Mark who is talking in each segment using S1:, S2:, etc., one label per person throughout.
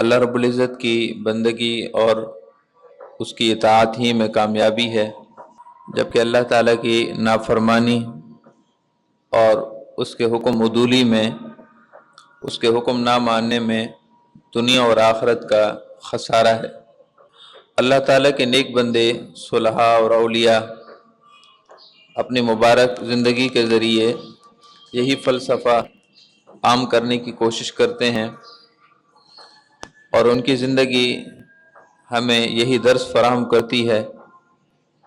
S1: اللہ رب العزت کی بندگی اور اس کی اطاعت ہی میں کامیابی ہے، جبکہ اللہ تعالیٰ کی نافرمانی اور اس کے حکم عدولی میں، اس کے حکم نہ ماننے میں دنیا اور آخرت کا خسارہ ہے۔ اللہ تعالیٰ کے نیک بندے، صلحاء اور اولیاء اپنی مبارک زندگی کے ذریعے یہی فلسفہ عام کرنے کی کوشش کرتے ہیں، اور ان کی زندگی ہمیں یہی درس فراہم کرتی ہے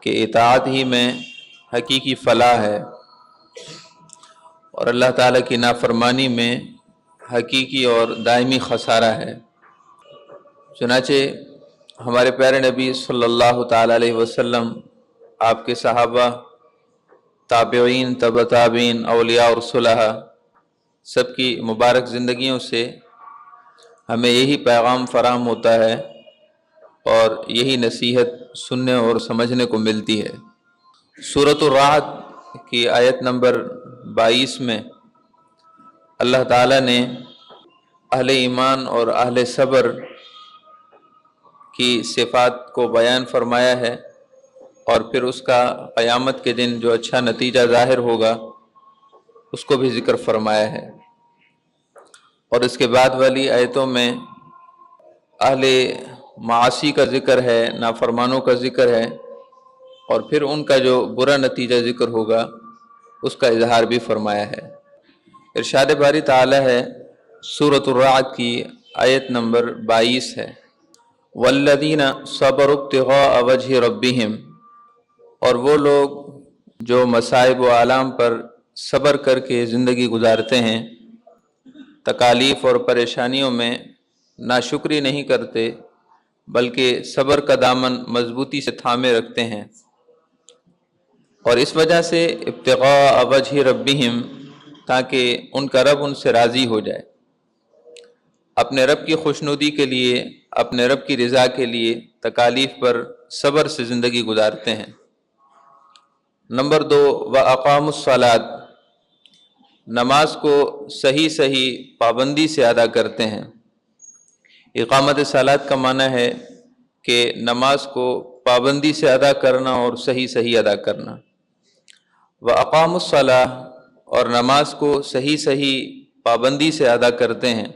S1: کہ اطاعت ہی میں حقیقی فلاح ہے، اور اللہ تعالیٰ کی نافرمانی میں حقیقی اور دائمی خسارہ ہے۔ چنانچہ ہمارے پیارے نبی صلی اللہ تعالیٰ علیہ وسلم، آپ کے صحابہ، تابعین، تبع تابعین، اولیاء اور صلحاء سب کی مبارک زندگیوں سے ہمیں یہی پیغام فراہم ہوتا ہے اور یہی نصیحت سننے اور سمجھنے کو ملتی ہے۔ سورۃ الرعد کی آیت نمبر 22 میں اللہ تعالیٰ نے اہل ایمان اور اہل صبر کی صفات کو بیان فرمایا ہے، اور پھر اس کا قیامت کے دن جو اچھا نتیجہ ظاہر ہوگا اس کو بھی ذکر فرمایا ہے۔ اور اس کے بعد والی آیتوں میں اہل معاصی کا ذکر ہے، نافرمانوں کا ذکر ہے، اور پھر ان کا جو برا نتیجہ ذکر ہوگا اس کا اظہار بھی فرمایا ہے۔ ارشاد باری تعالی ہے، سورۃ الرعد کی آیت نمبر 22 ہے، والذین صبروا ابتغاء وجہ ربہم، اور وہ لوگ جو مصائب و آلام پر صبر کر کے زندگی گزارتے ہیں، تکالیف اور پریشانیوں میں ناشکری نہیں کرتے بلکہ صبر کا دامن مضبوطی سے تھامے رکھتے ہیں، اور اس وجہ سے ابتغاء وجہ ربہم، تاکہ ان کا رب ان سے راضی ہو جائے، اپنے رب کی خوشنودی کے لیے، اپنے رب کی رضا کے لیے تکالیف پر صبر سے زندگی گزارتے ہیں۔ نمبر 2، وَأَقَامُوا الصَّلَاةَ، نماز کو صحیح پابندی سے ادا کرتے ہیں۔ اقامت صلاۃ کا معنی ہے کہ نماز کو پابندی سے ادا کرنا اور صحیح ادا کرنا۔ وَأَقَامُوا الصَّلَاةَ، اور نماز کو صحیح پابندی سے ادا کرتے ہیں۔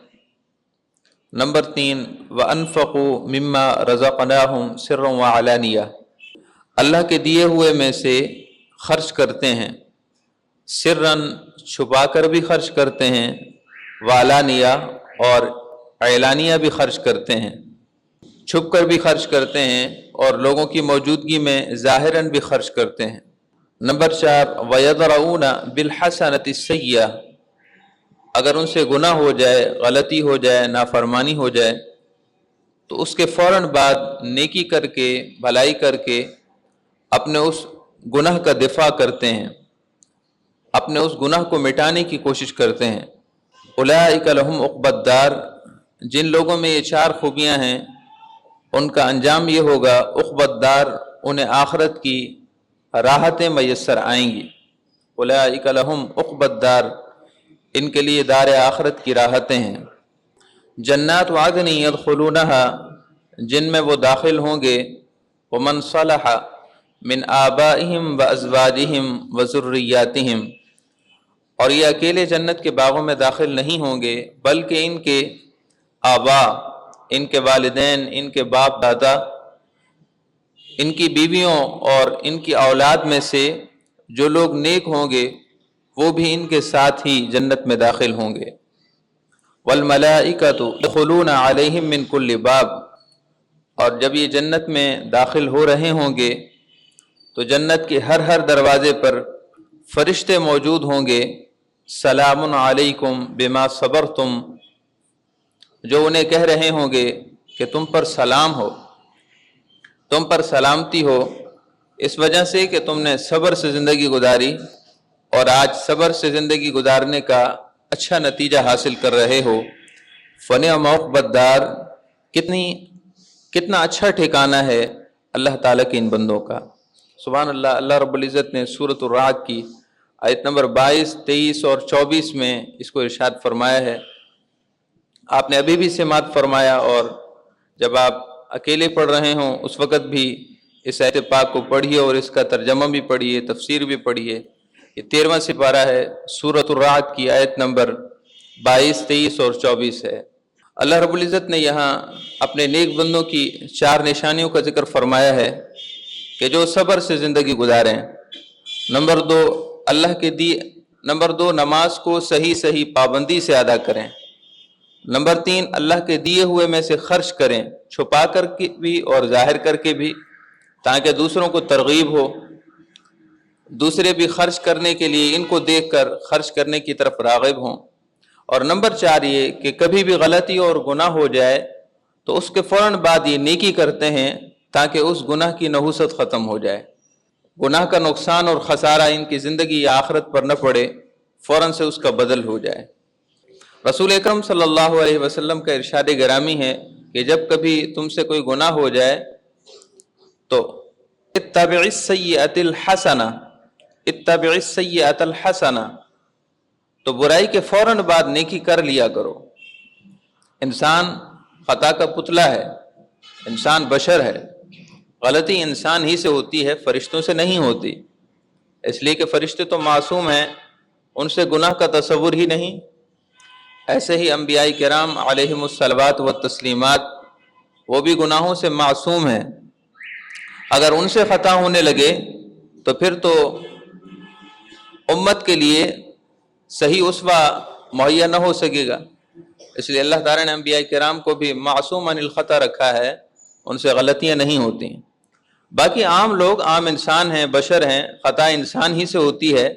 S1: نمبر 3، وَأَنفَقُوا مِمَّا رَزَقْنَاهُمْ سِرًّا وَعَلَانِيَةً، اللہ کے دیے ہوئے میں سے خرچ کرتے ہیں، سرًّا چھپا کر بھی خرچ کرتے ہیں، وعلانیہ اور اعلانیہ بھی خرچ کرتے ہیں، چھپ کر بھی خرچ کرتے ہیں اور لوگوں کی موجودگی میں ظاہراً بھی خرچ کرتے ہیں۔ نمبر 4، وَيَدْرَؤُونَ بِالْحَسَنَةِ السَّيِّئَةَ، اگر ان سے گناہ ہو جائے، غلطی ہو جائے، نافرمانی ہو جائے تو اس کے فوراً بعد نیکی کر کے، بھلائی کر کے اپنے اس گناہ کا دفاع کرتے ہیں، اپنے اس گناہ کو مٹانے کی کوشش کرتے ہیں۔ اولئک لہم عقبی الدار، جن لوگوں میں یہ 4 خوبیاں ہیں ان کا انجام یہ ہوگا، عقبی الدار، انہیں آخرت کی راحتیں میسر آئیں گی۔ اولئک لہم عقبی الدار، ان کے لیے دار آخرت کی راحتیں ہیں۔ جنات عدن یدخلونہا، جن میں وہ داخل ہوں گے، ومن صلح من آبائہم وازواجہم وذریاتہم، اور یہ اکیلے جنت کے باغوں میں داخل نہیں ہوں گے بلکہ ان کے آبا، ان کے والدین، ان کے باپ دادا، ان کی بیویوں اور ان کی اولاد میں سے جو لوگ نیک ہوں گے وہ بھی ان کے ساتھ ہی جنت میں داخل ہوں گے۔ والملائکۃ یدخلون علیہم من کل باب، اور جب یہ جنت میں داخل ہو رہے ہوں گے تو جنت کے ہر دروازے پر فرشتے موجود ہوں گے، سلام علیکم بما صبرتم، جو انہیں کہہ رہے ہوں گے کہ تم پر سلام ہو، تم پر سلامتی ہو، اس وجہ سے کہ تم نے صبر سے زندگی گزاری اور آج صبر سے زندگی گزارنے کا اچھا نتیجہ حاصل کر رہے ہو۔ فنعم عقبی الدار، کتنا اچھا ٹھکانہ ہے اللہ تعالیٰ کے ان بندوں کا۔ سبحان اللہ۔ اللہ رب العزت نے سورۃ الرعد کی آیت نمبر 22، 23 اور 24 میں اس کو ارشاد فرمایا ہے، آپ نے ابھی بھی سماعت فرمایا، اور جب آپ اکیلے پڑھ رہے ہوں اس وقت بھی اس آیت پاک کو پڑھیے اور اس کا ترجمہ بھی پڑھیے، تفسیر بھی پڑھیے۔ یہ 13واں سپارہ ہے، سورۃ الرعد کی آیت نمبر 22، 23 اور 24 ہے۔ اللہ رب العزت نے یہاں اپنے نیک بندوں کی 4 نشانیوں کا ذکر فرمایا ہے کہ جو صبر سے زندگی گزاریں۔ نمبر 2، نمبر 2، نماز کو صحیح پابندی سے ادا کریں۔ نمبر 3، اللہ کے دیے ہوئے میں سے خرچ کریں، چھپا کر کے بھی اور ظاہر کر کے بھی، تاکہ دوسروں کو ترغیب ہو، دوسرے بھی خرچ کرنے کے لیے ان کو دیکھ کر خرچ کرنے کی طرف راغب ہوں۔ اور نمبر 4 یہ کہ کبھی بھی غلطی اور گناہ ہو جائے تو اس کے فوراً بعد یہ نیکی کرتے ہیں تاکہ اس گناہ کی نحوست ختم ہو جائے، گناہ کا نقصان اور خسارہ ان کی زندگی یا آخرت پر نہ پڑے، فوراً سے اس کا بدل ہو جائے۔ رسول اکرم صلی اللہ علیہ وسلم کا ارشاد گرامی ہے کہ جب کبھی تم سے کوئی گناہ ہو جائے تو اتبع السیئۃ الحسنہ، اتبع السیئۃ الحسنہ، تو برائی کے فوراً بعد نیکی کر لیا کرو۔ انسان خطا کا پتلا ہے، انسان بشر ہے، غلطی انسان ہی سے ہوتی ہے، فرشتوں سے نہیں ہوتی، اس لیے کہ فرشتے تو معصوم ہیں، ان سے گناہ کا تصور ہی نہیں۔ ایسے ہی انبیاء کرام علیہم الصلوات والتسلیمات، وہ بھی گناہوں سے معصوم ہیں، اگر ان سے خطا ہونے لگے تو پھر تو امت کے لیے صحیح اسوہ مہیا نہ ہو سکے گا۔ اس لیے اللہ تعالیٰ نے انبیاء کرام کو بھی معصوم عن الخطا رکھا ہے، ان سے غلطیاں نہیں ہوتی۔ باقی عام لوگ، عام انسان ہیں، بشر ہیں، خطا انسان ہی سے ہوتی ہے،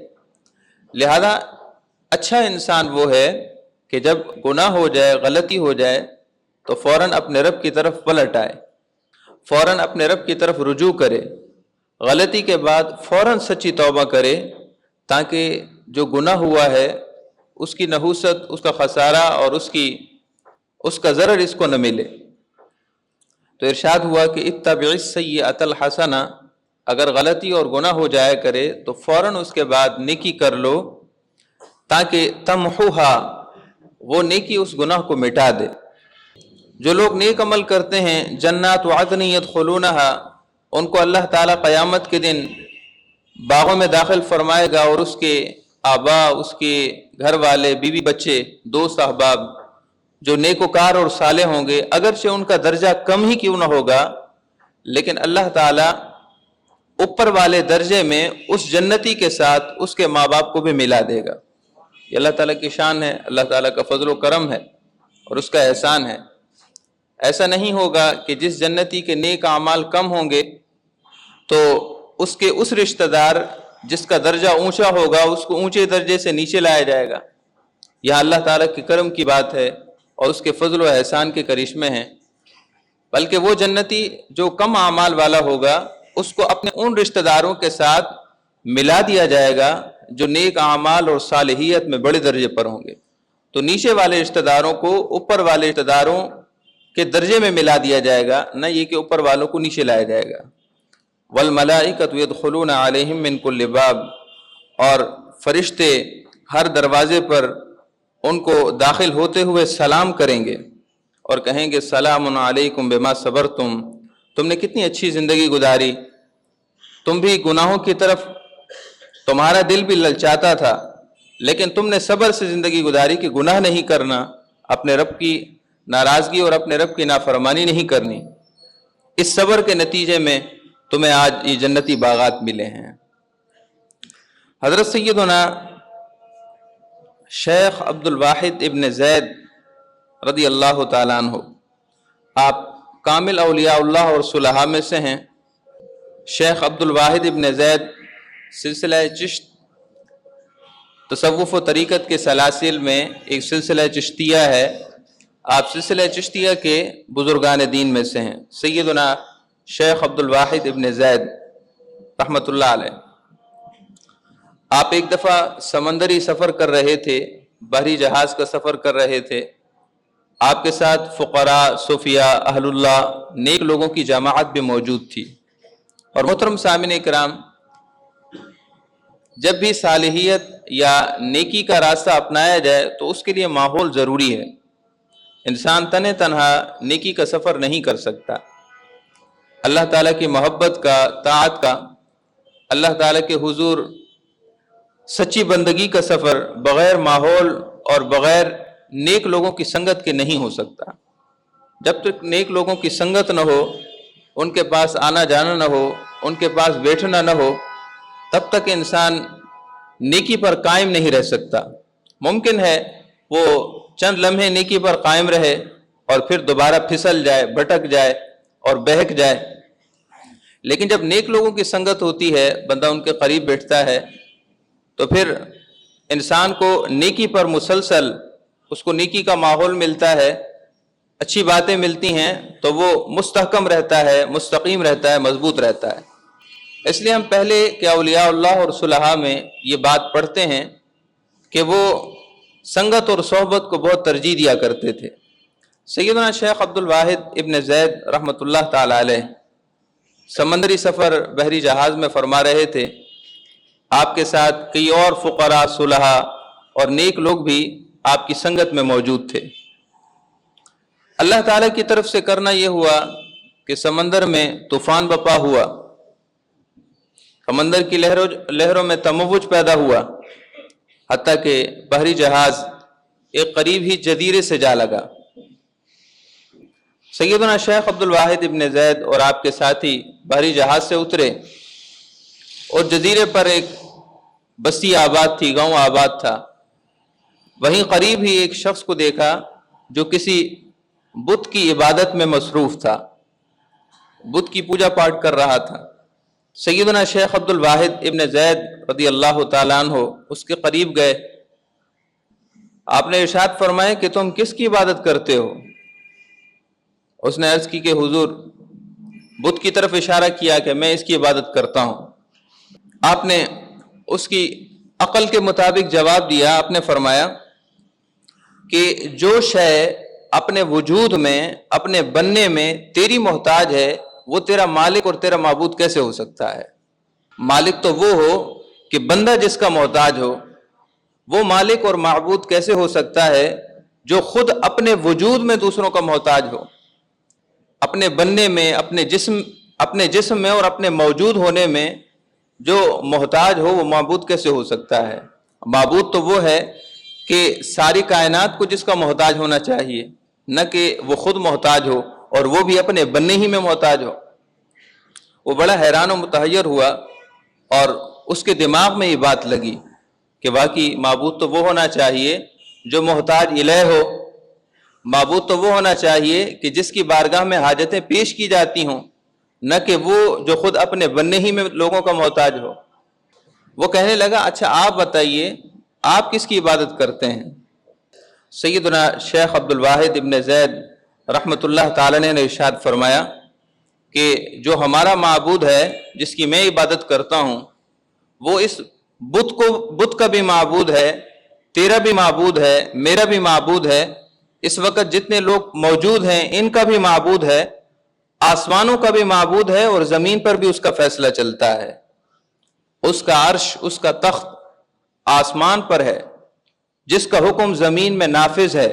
S1: لہذا اچھا انسان وہ ہے کہ جب گناہ ہو جائے، غلطی ہو جائے تو فوراً اپنے رب کی طرف پلٹ آئے، فوراً اپنے رب کی طرف رجوع کرے، غلطی کے بعد فوراً سچی توبہ کرے، تاکہ جو گناہ ہوا ہے اس کی نحوست، اس کا خسارہ اور اس کا ضرر اس کو نہ ملے۔ تو ارشاد ہوا کہ اتبع السیئۃ الحسنہ، اگر غلطی اور گناہ ہو جایا کرے تو فوراً اس کے بعد نیکی کر لو، تاکہ تمحوہا، وہ نیکی اس گناہ کو مٹا دے۔ جو لوگ نیک عمل کرتے ہیں، جنات عدن یدخلونہا، ان کو اللہ تعالیٰ قیامت کے دن باغوں میں داخل فرمائے گا، اور اس کے آبا، اس کے گھر والے، بیوی بچے، دوست احباب جو نیکوکار اور صالح ہوں گے، اگرچہ ان کا درجہ کم ہی کیوں نہ ہوگا، لیکن اللہ تعالیٰ اوپر والے درجے میں اس جنتی کے ساتھ اس کے ماں باپ کو بھی ملا دے گا۔ یہ اللہ تعالیٰ کی شان ہے، اللہ تعالیٰ کا فضل و کرم ہے اور اس کا احسان ہے۔ ایسا نہیں ہوگا کہ جس جنتی کے نیک اعمال کم ہوں گے تو اس کے اس رشتہ دار جس کا درجہ اونچا ہوگا اس کو اونچے درجے سے نیچے لایا جائے گا۔ یہ اللہ تعالیٰ کے کرم کی بات ہے اور اس کے فضل و احسان کے کرشمے ہیں۔ بلکہ وہ جنتی جو کم اعمال والا ہوگا اس کو اپنے ان رشتہ داروں کے ساتھ ملا دیا جائے گا جو نیک اعمال اور صالحیت میں بڑے درجے پر ہوں گے۔ تو نیچے والے رشتہ داروں کو اوپر والے رشتہ داروں کے درجے میں ملا دیا جائے گا، نہ یہ کہ اوپر والوں کو نیچے لایا جائے گا۔ والملائکۃ یدخلون علیہم من کل باب، اور فرشتے ہر دروازے پر ان کو داخل ہوتے ہوئے سلام کریں گے اور کہیں گے سلام علیکم بما صبرتم، تم نے کتنی اچھی زندگی گزاری، تم بھی گناہوں کی طرف تمہارا دل بھی للچاتا تھا، لیکن تم نے صبر سے زندگی گزاری کہ گناہ نہیں کرنا، اپنے رب کی ناراضگی اور اپنے رب کی نافرمانی نہیں کرنی، اس صبر کے نتیجے میں تمہیں آج یہ جنتی باغات ملے ہیں۔ حضرت سیدنا شیخ عبد الواحد ابن زید رضی اللہ تعالیٰ عنہ، آپ کامل اولیاء اللہ اور صلحاء میں سے ہیں۔ شیخ عبد الواحد ابن زید سلسلہ چشت تصوف و طریقت کے سلاسل میں ایک سلسلہ چشتیہ ہے، آپ سلسلہ چشتیہ کے بزرگان دین میں سے ہیں، سیدنا شیخ عبد الواحد ابن زید رحمۃ اللہ علیہ۔ آپ ایک دفعہ سمندری سفر کر رہے تھے، بحری جہاز کا سفر کر رہے تھے، آپ کے ساتھ فقراء، صوفیاء، اہل اللہ، نیک لوگوں کی جماعت بھی موجود تھی۔ اور محترم سامعین کرام، جب بھی صالحیت یا نیکی کا راستہ اپنایا جائے تو اس کے لیے ماحول ضروری ہے۔ انسان تن تنہا نیکی کا سفر نہیں کر سکتا۔ اللہ تعالیٰ کی محبت کا، طاعت کا، اللہ تعالیٰ کے حضور سچی بندگی کا سفر بغیر ماحول اور بغیر نیک لوگوں کی سنگت کے نہیں ہو سکتا۔ جب تک نیک لوگوں کی سنگت نہ ہو، ان کے پاس آنا جانا نہ ہو، ان کے پاس بیٹھنا نہ ہو، تب تک انسان نیکی پر قائم نہیں رہ سکتا۔ ممکن ہے وہ چند لمحے نیکی پر قائم رہے اور پھر دوبارہ پھسل جائے، بھٹک جائے اور بہک جائے، لیکن جب نیک لوگوں کی سنگت ہوتی ہے، بندہ ان کے قریب بیٹھتا ہے، تو پھر انسان کو نیکی پر مسلسل اس کو نیکی کا ماحول ملتا ہے، اچھی باتیں ملتی ہیں، تو وہ مستحکم رہتا ہے، مستقیم رہتا ہے، مضبوط رہتا ہے۔ اس لیے ہم پہلے کہ اولیاء اللہ اور صلحاء میں یہ بات پڑھتے ہیں کہ وہ سنگت اور صحبت کو بہت ترجیح دیا کرتے تھے۔ سیدنا شیخ عبد الواحد ابن زید رحمۃ اللہ تعالی علیہ سمندری سفر بحری جہاز میں فرما رہے تھے، آپ کے ساتھ کئی اور فقراء، صلحاء اور نیک لوگ بھی آپ کی سنگت میں موجود تھے۔ اللہ تعالیٰ کی طرف سے کرنا یہ ہوا کہ سمندر میں طوفان بپا ہوا، سمندر کی لہروں میں تموج پیدا ہوا، حتیٰ کہ بحری جہاز ایک قریب ہی جزیرے سے جا لگا۔ سیدنا شیخ عبد الواحد ابن زید اور آپ کے ساتھی بحری جہاز سے اترے اور جزیرے پر ایک بستی آباد تھی، گاؤں آباد تھا۔ وہیں قریب ہی ایک شخص کو دیکھا جو کسی بت کی عبادت میں مصروف تھا، بت کی پوجا پاٹ کر رہا تھا۔ سیدنا شیخ عبد الواحد ابن زید رضی اللہ تعالیٰ عنہ اس کے قریب گئے، آپ نے ارشاد فرمایا کہ تم کس کی عبادت کرتے ہو؟ اس نے عرض کی کہ حضور، بت کی طرف اشارہ کیا کہ میں اس کی عبادت کرتا ہوں۔ آپ نے اس کی عقل کے مطابق جواب دیا، آپ نے فرمایا کہ جو شے اپنے وجود میں، اپنے بننے میں تیری محتاج ہے، وہ تیرا مالک اور تیرا معبود کیسے ہو سکتا ہے؟ مالک تو وہ ہو کہ بندہ جس کا محتاج ہو، وہ مالک اور معبود کیسے ہو سکتا ہے جو خود اپنے وجود میں دوسروں کا محتاج ہو؟ اپنے بننے میں، اپنے جسم میں اور اپنے موجود ہونے میں جو محتاج ہو، وہ معبود کیسے ہو سکتا ہے؟ معبود تو وہ ہے کہ ساری کائنات کو جس کا محتاج ہونا چاہیے، نہ کہ وہ خود محتاج ہو اور وہ بھی اپنے بننے ہی میں محتاج ہو۔ وہ بڑا حیران و متحیر ہوا اور اس کے دماغ میں یہ بات لگی کہ واقعی معبود تو وہ ہونا چاہیے جو محتاج الہ ہو، معبود تو وہ ہونا چاہیے کہ جس کی بارگاہ میں حاجتیں پیش کی جاتی ہوں، نہ کہ وہ جو خود اپنے بننے ہی میں لوگوں کا محتاج ہو۔ وہ کہنے لگا، اچھا آپ بتائیے آپ کس کی عبادت کرتے ہیں؟ سیدنا شیخ عبد الواحد ابن زید رحمۃ اللہ تعالی نے ارشاد فرمایا کہ جو ہمارا معبود ہے، جس کی میں عبادت کرتا ہوں، وہ اس بت کا بھی معبود ہے، تیرا بھی معبود ہے، میرا بھی معبود ہے، اس وقت جتنے لوگ موجود ہیں ان کا بھی معبود ہے، آسمانوں کا بھی معبود ہے اور زمین پر بھی اس کا فیصلہ چلتا ہے۔ اس کا عرش، اس کا تخت آسمان پر ہے، جس کا حکم زمین میں نافذ ہے،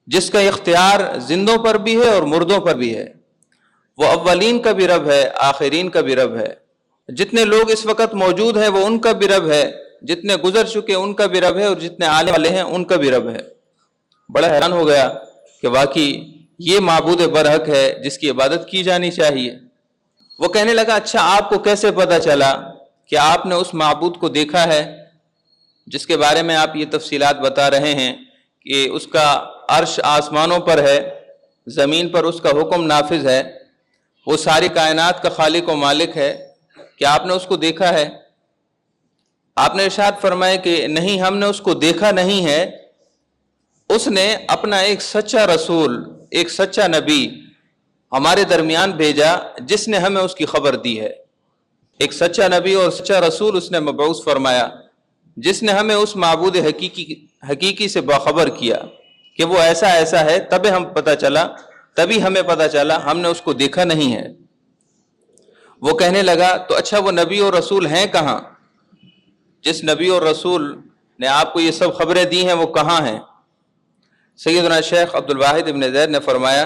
S1: جس کا اختیار زندوں پر بھی ہے اور مردوں پر بھی ہے۔ وہ اولین کا بھی رب ہے، آخرین کا بھی رب ہے۔ جتنے لوگ اس وقت موجود ہیں وہ ان کا بھی رب ہے، جتنے گزر چکے ان کا بھی رب ہے، اور جتنے آنے والے ہیں ان کا بھی رب ہے۔ بڑا حیران ہو گیا کہ واقعی یہ معبود برحق ہے جس کی عبادت کی جانی چاہیے۔ وہ کہنے لگا، اچھا آپ کو کیسے پتا چلا کہ آپ نے اس معبود کو دیکھا ہے جس کے بارے میں آپ یہ تفصیلات بتا رہے ہیں کہ اس کا عرش آسمانوں پر ہے، زمین پر اس کا حکم نافذ ہے، وہ ساری کائنات کا خالق و مالک ہے، کیا آپ نے اس کو دیکھا ہے؟ آپ نے ارشاد فرمایا کہ نہیں، ہم نے اس کو دیکھا نہیں ہے، اس نے اپنا ایک سچا رسول، ایک سچا نبی ہمارے درمیان بھیجا جس نے ہمیں اس کی خبر دی ہے۔ ایک سچا نبی اور سچا رسول اس نے مبعوث فرمایا جس نے ہمیں اس معبود حقیقی سے باخبر کیا کہ وہ ایسا ایسا ہے، تبھی ہمیں پتہ چلا، ہم نے اس کو دیکھا نہیں ہے۔ وہ کہنے لگا، تو اچھا وہ نبی اور رسول ہیں کہاں؟ جس نبی اور رسول نے آپ کو یہ سب خبریں دی ہیں وہ کہاں ہیں؟ سیدنا شیخ عبدالواحد ابن زید نے فرمایا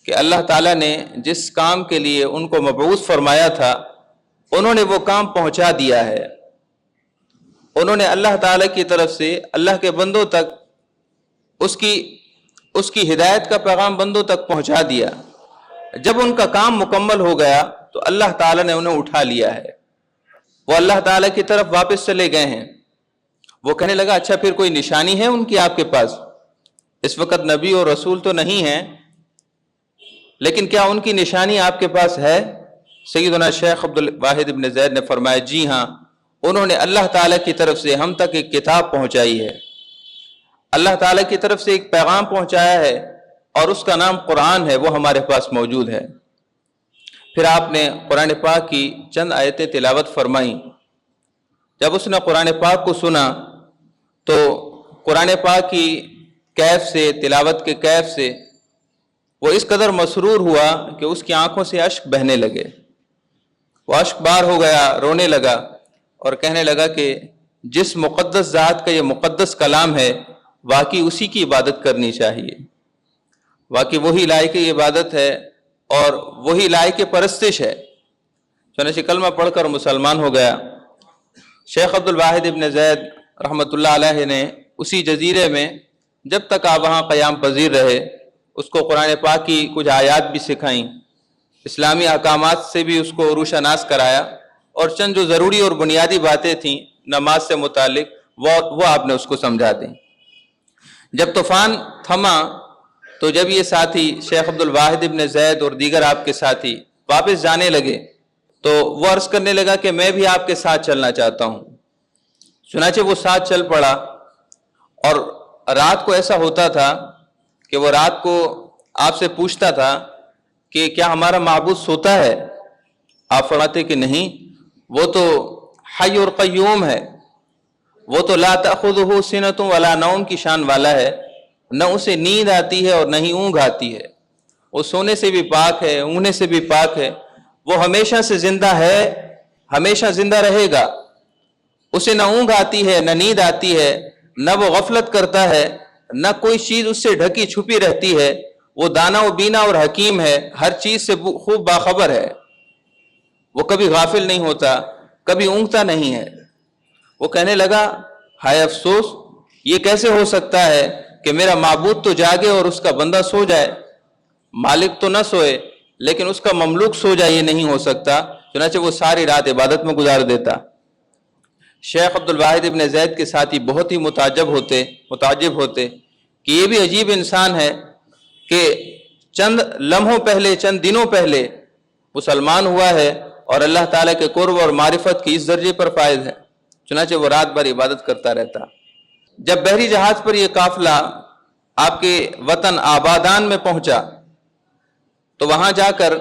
S1: کہ اللہ تعالیٰ نے جس کام کے لیے ان کو مبعوث فرمایا تھا انہوں نے وہ کام پہنچا دیا ہے۔ انہوں نے اللہ تعالیٰ کی طرف سے اللہ کے بندوں تک اس کی ہدایت کا پیغام بندوں تک پہنچا دیا۔ جب ان کا کام مکمل ہو گیا تو اللہ تعالیٰ نے انہیں اٹھا لیا ہے، وہ اللہ تعالیٰ کی طرف واپس چلے گئے ہیں۔ وہ کہنے لگا اچھا پھر کوئی نشانی ہے ان کی آپ کے پاس؟ اس وقت نبی اور رسول تو نہیں ہیں، لیکن کیا ان کی نشانی آپ کے پاس ہے؟ سیدنا شیخ عبدالواحد ابن زید نے فرمایا جی ہاں، انہوں نے اللہ تعالیٰ کی طرف سے ہم تک ایک کتاب پہنچائی ہے، اللہ تعالیٰ کی طرف سے ایک پیغام پہنچایا ہے اور اس کا نام قرآن ہے، وہ ہمارے پاس موجود ہے۔ پھر آپ نے قرآن پاک کی چند آیتیں تلاوت فرمائیں۔ جب اس نے قرآن پاک کو سنا تو قرآن پاک کی کیف سے، تلاوت کے کیف سے وہ اس قدر مسرور ہوا کہ اس کی آنکھوں سے اشک بہنے لگے، وہ اشک بار ہو گیا، رونے لگا اور کہنے لگا کہ جس مقدس ذات کا یہ مقدس کلام ہے واقعی اسی کی عبادت کرنی چاہیے، واقعی وہی لائق عبادت ہے اور وہی لائق پرستش ہے۔ چنانچہ کلمہ پڑھ کر مسلمان ہو گیا۔ شیخ عبدالواحد ابن زید رحمۃ اللہ علیہ نے اسی جزیرے میں جب تک آپ وہاں قیام پذیر رہے اس کو قرآن پاک کی کچھ آیات بھی سکھائیں، اسلامی احکامات سے بھی اس کو روشناس کرایا اور چند جو ضروری اور بنیادی باتیں تھیں نماز سے متعلق وہ آپ نے اس کو سمجھا دیں۔ جب طوفان تھما تو جب یہ ساتھی شیخ عبدالواحد ابن زید اور دیگر آپ کے ساتھی واپس جانے لگے تو وہ عرض کرنے لگا کہ میں بھی آپ کے ساتھ چلنا چاہتا ہوں۔ چنانچہ وہ ساتھ چل پڑا اور رات کو ایسا ہوتا تھا کہ وہ رات کو آپ سے پوچھتا تھا کہ کیا ہمارا معبود سوتا ہے؟ آپ فرماتے کہ نہیں، وہ تو حی اور قیوم ہے، وہ تو لا تأخذہ سنۃ ولا نوم کی شان والا ہے، نہ اسے نیند آتی ہے اور نہ ہی اونگ آتی ہے، وہ سونے سے بھی پاک ہے، اونگنے سے بھی پاک ہے، وہ ہمیشہ سے زندہ ہے، ہمیشہ زندہ رہے گا، اسے نہ اونگ آتی ہے نہ نیند آتی ہے، نہ وہ غفلت کرتا ہے، نہ کوئی چیز اس سے ڈھکی چھپی رہتی ہے، وہ دانا و بینا اور حکیم ہے، ہر چیز سے خوب باخبر ہے، وہ کبھی غافل نہیں ہوتا، کبھی اونگتا نہیں ہے۔ وہ کہنے لگا ہائے افسوس، یہ کیسے ہو سکتا ہے کہ میرا معبود تو جاگے اور اس کا بندہ سو جائے، مالک تو نہ سوئے لیکن اس کا مملوک سو جائے، یہ نہیں ہو سکتا۔ چنانچہ وہ ساری رات عبادت میں گزار دیتا۔ شیخ عبدالواحد ابن زید کے ساتھی بہت ہی متعجب ہوتے کہ یہ بھی عجیب انسان ہے کہ چند لمحوں پہلے، چند دنوں پہلے مسلمان ہوا ہے اور اللہ تعالیٰ کے قرب اور معرفت کی اس درجے پر فائز ہے۔ چنانچہ وہ رات بھر عبادت کرتا رہتا۔ جب بحری جہاز پر یہ قافلہ آپ کے وطن آبادان میں پہنچا تو وہاں جا کر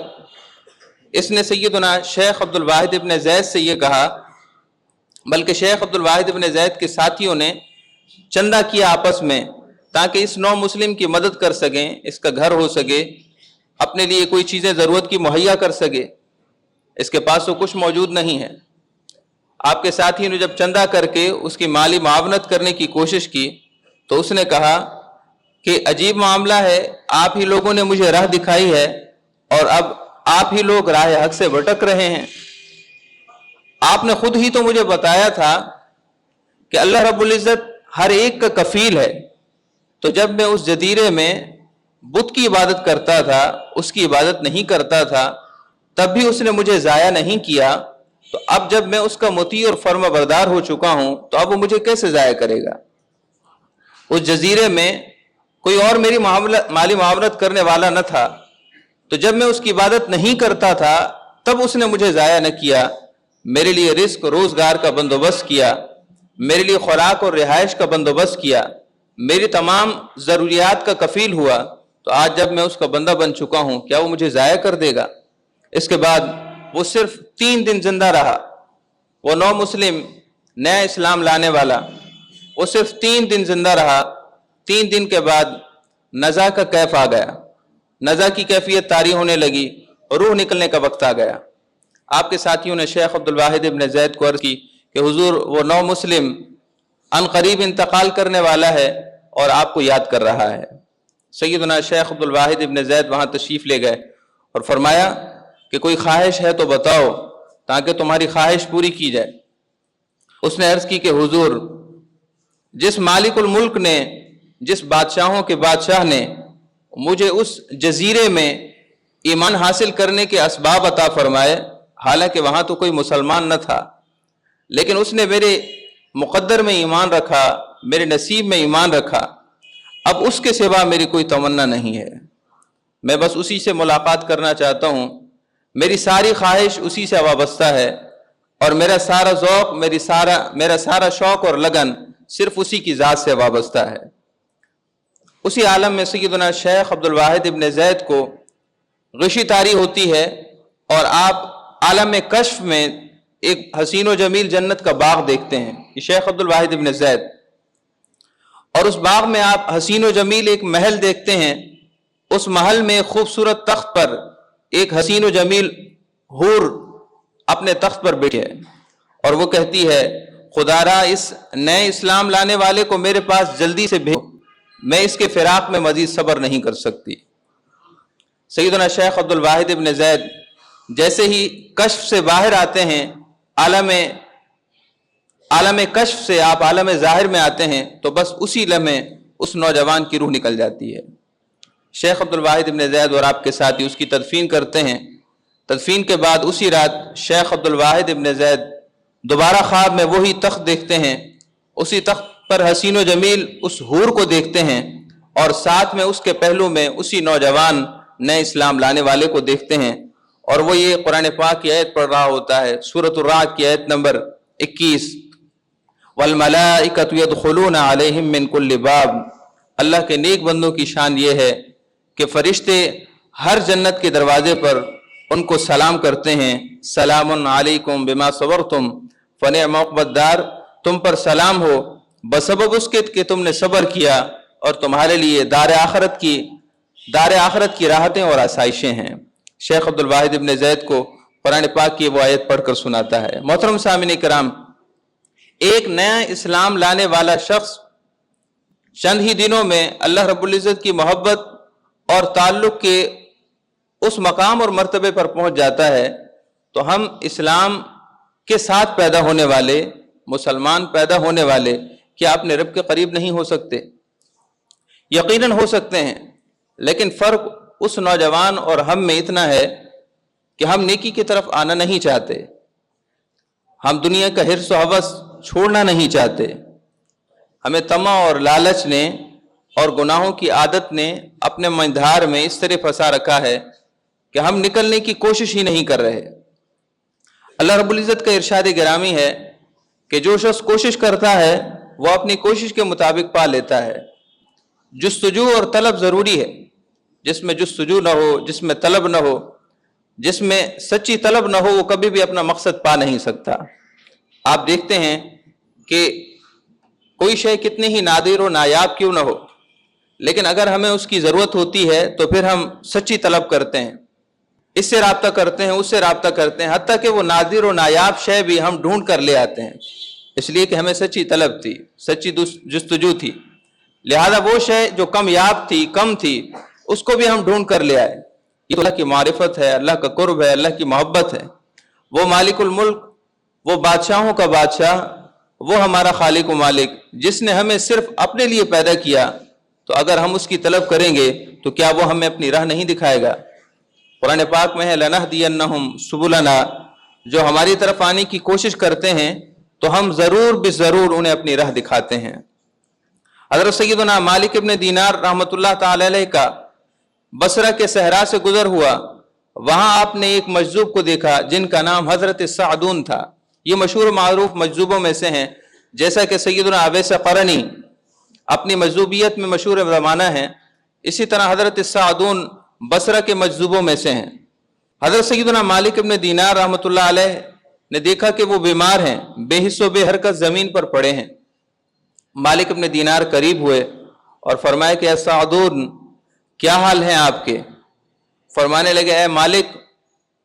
S1: اس نے سیدنا شیخ عبدالواحد ابن زید سے یہ کہا، بلکہ شیخ عبدالواحد ابن زید کے ساتھیوں نے چندہ کیا آپس میں تاکہ اس نو مسلم کی مدد کر سکیں، اس کا گھر ہو سکے، اپنے لیے کوئی چیزیں ضرورت کی مہیا کر سکے، اس کے پاس تو کچھ موجود نہیں ہے۔ آپ کے ساتھیوں نے جب چندہ کر کے اس کی مالی معاونت کرنے کی کوشش کی تو اس نے کہا کہ عجیب معاملہ ہے، آپ ہی لوگوں نے مجھے راہ دکھائی ہے اور اب آپ ہی لوگ راہ حق سے بھٹک رہے ہیں۔ آپ نے خود ہی تو مجھے بتایا تھا کہ اللہ رب العزت ہر ایک کا کفیل ہے، تو جب میں اس جزیرے میں بت کی عبادت کرتا تھا، اس کی عبادت نہیں کرتا تھا، تب بھی اس نے مجھے ضائع نہیں کیا، تو اب جب میں اس کا مطیع اور فرما بردار ہو چکا ہوں تو اب وہ مجھے کیسے ضائع کرے گا؟ اس جزیرے میں کوئی اور میری مالی معاونت کرنے والا نہ تھا، تو جب میں اس کی عبادت نہیں کرتا تھا تب اس نے مجھے ضائع نہ کیا، میرے لیے رزق روزگار کا بندوبست کیا، میرے لیے خوراک اور رہائش کا بندوبست کیا، میری تمام ضروریات کا کفیل ہوا، تو آج جب میں اس کا بندہ بن چکا ہوں کیا وہ مجھے ضائع کر دے گا؟ اس کے بعد وہ صرف 3 دن زندہ رہا، وہ نو مسلم نیا اسلام لانے والا، وہ صرف 3 دن زندہ رہا۔ 3 دن کے بعد نزع کا کیف آ گیا، نزع کی کیفیت طاری ہونے لگی، روح نکلنے کا وقت آ گیا۔ آپ کے ساتھیوں نے شیخ عبدالواحد ابن زید کو عرض کی کہ حضور وہ نو مسلم ان قریب انتقال کرنے والا ہے، اور آپ کو یاد کر رہا ہے۔ سیدنا شیخ عبد الواحد ابن زید وہاں تشریف لے گئے اور فرمایا کہ کوئی خواہش ہے تو بتاؤ تاکہ تمہاری خواہش پوری کی جائے۔ اس نے عرض کی کہ حضور، جس مالک الملک نے، جس بادشاہوں کے بادشاہ نے مجھے اس جزیرے میں ایمان حاصل کرنے کے اسباب عطا فرمائے، حالانکہ وہاں تو کوئی مسلمان نہ تھا، لیکن اس نے میرے مقدر میں ایمان رکھا، میرے نصیب میں ایمان رکھا، اب اس کے سوا میری کوئی تمنا نہیں ہے، میں بس اسی سے ملاقات کرنا چاہتا ہوں، میری ساری خواہش اسی سے وابستہ ہے، اور میرا سارا ذوق، میرا سارا شوق اور لگن صرف اسی کی ذات سے وابستہ ہے۔ اسی عالم میں سیدنا شیخ عبد الواحد ابن زید کو غشی طاری ہوتی ہے اور آپ عالم کشف میں ایک حسین و جمیل جنت کا باغ دیکھتے ہیں، یہ شیخ عبد الواحد ابن زید، اور اس باغ میں آپ حسین و جمیل ایک محل دیکھتے ہیں، اس محل میں خوبصورت تخت پر ایک حسین و جمیل حور اپنے تخت پر بیٹھی ہے، اور وہ کہتی ہے خدا را اس نئے اسلام لانے والے کو میرے پاس جلدی سے بھیجو، میں اس کے فراق میں مزید صبر نہیں کر سکتی۔ سیدنا شیخ عبد الواحد ابن زید جیسے ہی کشف سے باہر آتے ہیں، عالم کشف سے آپ عالم ظاہر میں آتے ہیں، تو بس اسی لمحے اس نوجوان کی روح نکل جاتی ہے۔ شیخ عبد الواحد ابن زید اور آپ کے ساتھی اس کی تدفین کرتے ہیں۔ تدفین کے بعد اسی رات شیخ عبد الواحد ابن زید دوبارہ خواب میں وہی تخت دیکھتے ہیں، اسی تخت پر حسین و جمیل اس حور کو دیکھتے ہیں، اور ساتھ میں اس کے پہلو میں اسی نوجوان نئے اسلام لانے والے کو دیکھتے ہیں، اور وہ یہ قرآن پاک کی آیت پڑھ رہا ہوتا ہے، سورۃ الرعد کی آیت نمبر 21، وَالْمَلَائِكَةُ يَدْخُلُونَ عَلَيْهِمْ مِنْ كُلِّ بَابٍ۔ اللہ کے نیک بندوں کی شان یہ ہے کہ فرشتے ہر جنت کے دروازے پر ان کو سلام کرتے ہیں، سلام علیکم بما صبرتم فنعم عقبی الدار، تم پر سلام ہو بسبب اس کے کہ تم نے صبر کیا، اور تمہارے لیے دار آخرت کی راحتیں اور آسائشیں ہیں۔ شیخ عبد الواحد ابن زید کو قرآن پاک کی وہ آیت پڑھ کر سناتا ہے۔ محترم سامعین کرام، ایک نیا اسلام لانے والا شخص چند ہی دنوں میں اللہ رب العزت کی محبت اور تعلق کے اس مقام اور مرتبے پر پہنچ جاتا ہے، تو ہم اسلام کے ساتھ پیدا ہونے والے، مسلمان پیدا ہونے والے، کیا اپنے رب کے قریب نہیں ہو سکتے؟ یقیناً ہو سکتے ہیں، لیکن فرق اس نوجوان اور ہم میں اتنا ہے کہ ہم نیکی کی طرف آنا نہیں چاہتے، ہم دنیا کا حرص و ہوس چھوڑنا نہیں چاہتے، ہمیں طمع اور لالچ نے اور گناہوں کی عادت نے اپنے مندھار میں اس طرح پھنسا رکھا ہے کہ ہم نکلنے کی کوشش ہی نہیں کر رہے۔ اللہ رب العزت کا ارشاد گرامی ہے کہ جو شخص کوشش کرتا ہے وہ اپنی کوشش کے مطابق پا لیتا ہے۔ جستجو اور طلب ضروری ہے، جس میں جستجو نہ ہو، جس میں طلب نہ ہو، جس میں سچی طلب نہ ہو، وہ کبھی بھی اپنا مقصد پا نہیں سکتا۔ آپ دیکھتے ہیں کہ کوئی شے کتنی ہی نادر و نایاب کیوں نہ ہو، لیکن اگر ہمیں اس کی ضرورت ہوتی ہے تو پھر ہم سچی طلب کرتے ہیں، اس سے رابطہ کرتے ہیں، اس سے رابطہ کرتے ہیں، حتیٰ کہ وہ نادر و نایاب شے بھی ہم ڈھونڈ کر لے آتے ہیں، اس لیے کہ ہمیں سچی طلب تھی، سچی جستجو تھی، لہذا وہ شے جو کم یاب تھی، کم تھی، اس کو بھی ہم ڈھونڈ کر لے آئے۔ یہ اللہ کی معرفت ہے، اللہ کا قرب ہے، اللہ کی محبت ہے۔ وہ مالک الملک، وہ بادشاہوں کا بادشاہ، وہ ہمارا خالق و مالک، جس نے ہمیں صرف اپنے لیے پیدا کیا، تو اگر ہم اس کی طلب کریں گے تو کیا وہ ہمیں اپنی راہ نہیں دکھائے گا؟ قرآن پاک میں ہے لَنَهْدِيَنَّهُمْ سُبُلَنَا، جو ہماری طرف آنے کی کوشش کرتے ہیں تو ہم ضرور بضرور انہیں اپنی راہ دکھاتے ہیں۔ حضرت سیدنا مالک ابن دینار رحمۃ اللہ تعالی علیہ کا بصرہ کے صحرا سے گزر ہوا، وہاں آپ نے ایک مجذوب کو دیکھا جن کا نام حضرت سعدون تھا۔ یہ مشہور و معروف مجذوبوں میں سے ہیں، جیسا کہ سیدنا اویس قرنی اپنی مجذوبیت میں مشہور زمانہ ہیں، اسی طرح حضرت سعدون بصرہ کے مجذوبوں میں سے ہیں۔ حضرت سیدنا مالک ابن دینار رحمۃ اللہ علیہ نے دیکھا کہ وہ بیمار ہیں، بے حس و بے حرکت زمین پر پڑے ہیں۔ مالک ابن دینار قریب ہوئے اور فرمایا کہ اے سعدون، کیا حال ہیں آپ کے؟ فرمانے لگے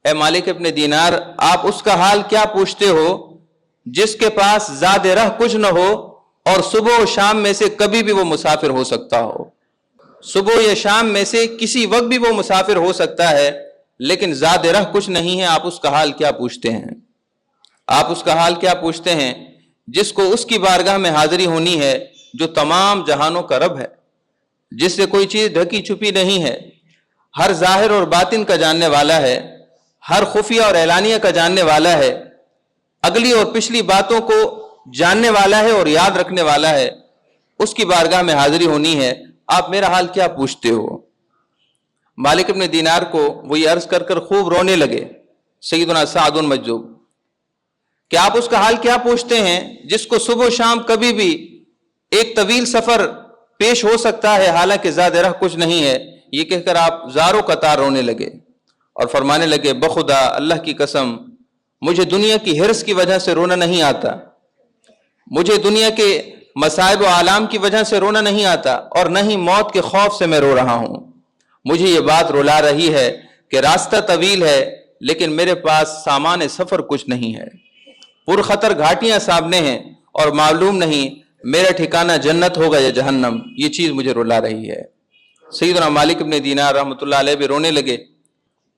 S1: اے مالک ابن دینار، آپ اس کا حال کیا پوچھتے ہو جس کے پاس زاد رہ کچھ نہ ہو اور صبح و شام میں سے کبھی بھی وہ مسافر ہو سکتا ہو، صبح یا شام میں سے کسی وقت بھی وہ مسافر ہو سکتا ہے، لیکن زاد رہ کچھ نہیں ہے۔ آپ اس کا حال کیا پوچھتے ہیں؟ آپ اس کا حال کیا پوچھتے ہیں جس کو اس کی بارگاہ میں حاضری ہونی ہے، جو تمام جہانوں کا رب ہے، جس سے کوئی چیز ڈھکی چھپی نہیں ہے، ہر ظاہر اور باطن کا جاننے والا ہے، ہر خفیہ اور اعلانیہ کا جاننے والا ہے، اگلی اور پچھلی باتوں کو جاننے والا ہے اور یاد رکھنے والا ہے۔ اس کی بارگاہ میں حاضری ہونی ہے، آپ میرا حال کیا پوچھتے ہو؟ مالک ابن دینار کو وہ یہ عرض کر کر خوب رونے لگے، سیدنا سعد مجذوب، کہ آپ اس کا حال کیا پوچھتے ہیں جس کو صبح و شام کبھی بھی ایک طویل سفر پیش ہو سکتا ہے، حالانکہ زاد رہ کچھ نہیں ہے۔ یہ کہہ کر آپ زاروں قطار رونے لگے اور فرمانے لگے، بخدا اللہ کی قسم، مجھے دنیا کی حرص کی وجہ سے رونا نہیں آتا، مجھے دنیا کے مصائب و آلام کی وجہ سے رونا نہیں آتا، اور نہ ہی موت کے خوف سے میں رو رہا ہوں۔ مجھے یہ بات رلا رہی ہے کہ راستہ طویل ہے، لیکن میرے پاس سامان سفر کچھ نہیں ہے، پرخطر گھاٹیاں سامنے ہیں، اور معلوم نہیں میرا ٹھکانہ جنت ہوگا یا جہنم۔ یہ چیز مجھے رلا رہی ہے۔ سیدنا مالک ابن دینار رحمۃ اللہ علیہ بھی رونے لگے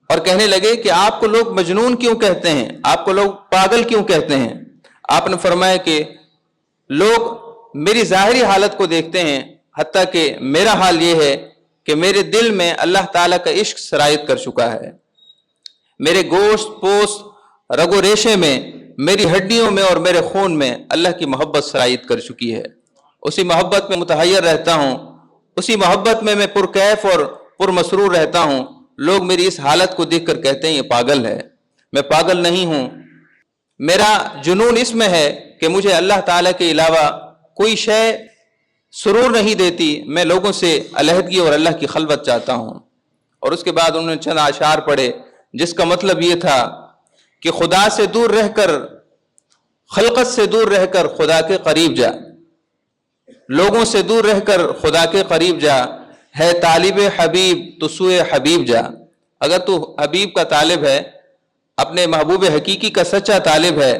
S1: اور کہنے لگے کہ آپ کو لوگ مجنون کیوں کہتے ہیں، آپ کو لوگ پاگل کیوں کہتے ہیں؟ آپ نے فرمایا کہ لوگ میری ظاہری حالت کو دیکھتے ہیں، حتیٰ کہ میرا حال یہ ہے کہ میرے دل میں اللہ تعالیٰ کا عشق سرایت کر چکا ہے، میرے گوشت پوست رگ و ریشے میں، میری ہڈیوں میں اور میرے خون میں اللہ کی محبت سرایت کر چکی ہے۔ اسی محبت میں متحیر رہتا ہوں، اسی محبت میں میں پرکیف اور پرمسرور رہتا ہوں۔ لوگ میری اس حالت کو دیکھ کر کہتے ہیں یہ پاگل ہے، میں پاگل نہیں ہوں۔ میرا جنون اس میں ہے کہ مجھے اللہ تعالیٰ کے علاوہ کوئی شے سرور نہیں دیتی، میں لوگوں سے علیحدگی اور اللہ کی خلوت چاہتا ہوں۔ اور اس کے بعد انہوں نے چند اشعار پڑھے جس کا مطلب یہ تھا کہ خدا سے دور رہ کر، خلقت سے دور رہ کر خدا کے قریب جا، لوگوں سے دور رہ کر خدا کے قریب جا، ہے طالب حبیب تو سوئے حبیب جا۔ اگر تو حبیب کا طالب ہے، اپنے محبوب حقیقی کا سچا طالب ہے،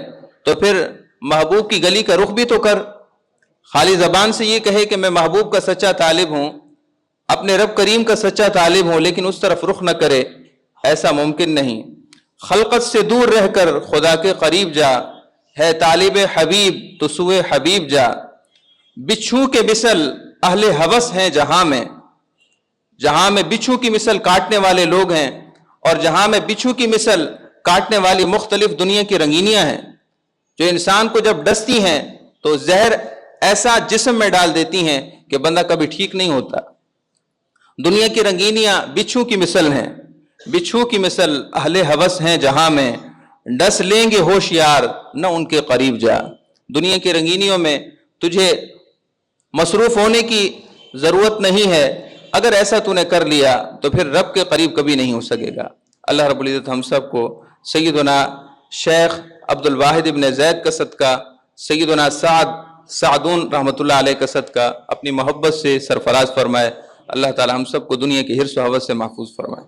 S1: تو پھر محبوب کی گلی کا رخ بھی تو کر۔ خالی زبان سے یہ کہے کہ میں محبوب کا سچا طالب ہوں، اپنے رب کریم کا سچا طالب ہوں، لیکن اس طرف رخ نہ کرے، ایسا ممکن نہیں۔ خلقت سے دور رہ کر خدا کے قریب جا، ہے طالب حبیب تو سوئے حبیب جا۔ بچھو کے مثل اہل ہوس ہیں جہاں میں، جہاں میں بچھو کی مثل کاٹنے والے لوگ ہیں، اور جہاں میں بچھو کی مثل کاٹنے والی مختلف دنیا کی رنگینیاں ہیں، جو انسان کو جب ڈستی ہیں تو زہر ایسا جسم میں ڈال دیتی ہیں کہ بندہ کبھی ٹھیک نہیں ہوتا۔ دنیا کی رنگینیاں بچھو کی مثل ہیں، بچھو کی مثل اہل ہوس ہیں جہاں میں، ڈس لیں گے ہوشیار نہ ان کے قریب جا۔ دنیا کی رنگینیوں میں تجھے مصروف ہونے کی ضرورت نہیں ہے، اگر ایسا تو نے کر لیا تو پھر رب کے قریب کبھی نہیں ہو سکے گا۔ اللہ رب العزت ہم سب کو سیدنا شیخ عبد الواحد ابن زید کا صدقہ، سیدنا سعدون رحمۃ اللہ علیہ کا صدقہ اپنی محبت سے سرفراز فرمائے۔ اللہ تعالی ہم سب کو دنیا کی حرص و ہوس سے محفوظ فرمائے۔